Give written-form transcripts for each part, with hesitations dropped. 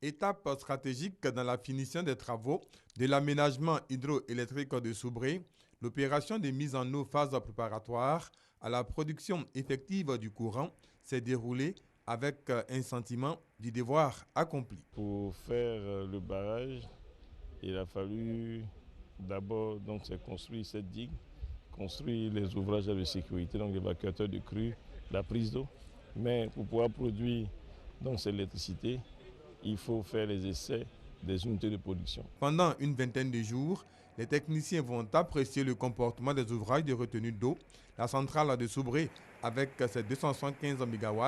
Étape stratégique dans la finition des travaux de l'aménagement hydroélectrique de Soubré, l'opération de mise en eau phase préparatoire à la production effective du courant s'est déroulée avec un sentiment du devoir accompli. Pour faire le barrage, il a fallu d'abord construire cette digue, construire les ouvrages de sécurité, donc l'évacuateur de crue, la prise d'eau. Mais pour pouvoir produire cette électricité, il faut faire les essais des unités de production. Pendant une vingtaine de jours, les techniciens vont apprécier le comportement des ouvrages de retenue d'eau. La centrale de Soubré, avec ses 275 MW,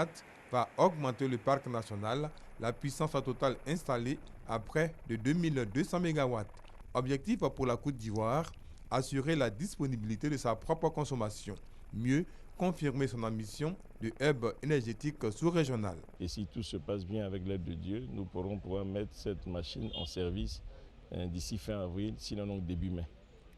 va augmenter le parc national, la puissance totale installée à près de 2200 MW. Objectif pour la Côte d'Ivoire, assurer la disponibilité de sa propre consommation. Mieux, confirmer son ambition de hub énergétique sous-régional. Et si tout se passe bien avec l'aide de Dieu, nous pourrons pouvoir mettre cette machine en service d'ici fin avril, sinon donc début mai.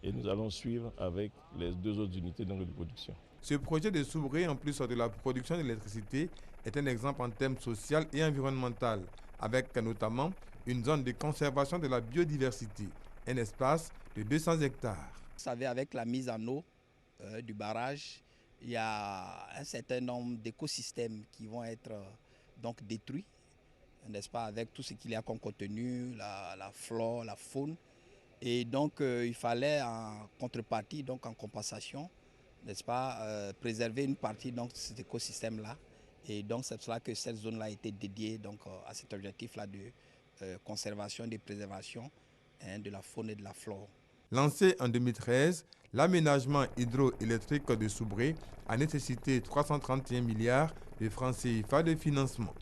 Et nous allons suivre avec les deux autres unités de production. Ce projet de Soubré, en plus de la production d'électricité, est un exemple en termes social et environnemental, avec notamment une zone de conservation de la biodiversité, un espace de 200 hectares. Vous savez, avec la mise en eau du barrage, il y a un certain nombre d'écosystèmes qui vont être donc détruits, n'est-ce pas, avec tout ce qu'il y a comme contenu, la flore, la faune. Et donc il fallait en contrepartie, donc en compensation, n'est-ce pas, préserver une partie donc, de cet écosystème-là. Et donc c'est pour cela que cette zone-là a été dédiée donc, à cet objectif-là de conservation et de préservation de la faune et de la flore. Lancé en 2013, l'aménagement hydroélectrique de Soubré a nécessité 331 milliards de francs CFA de financement.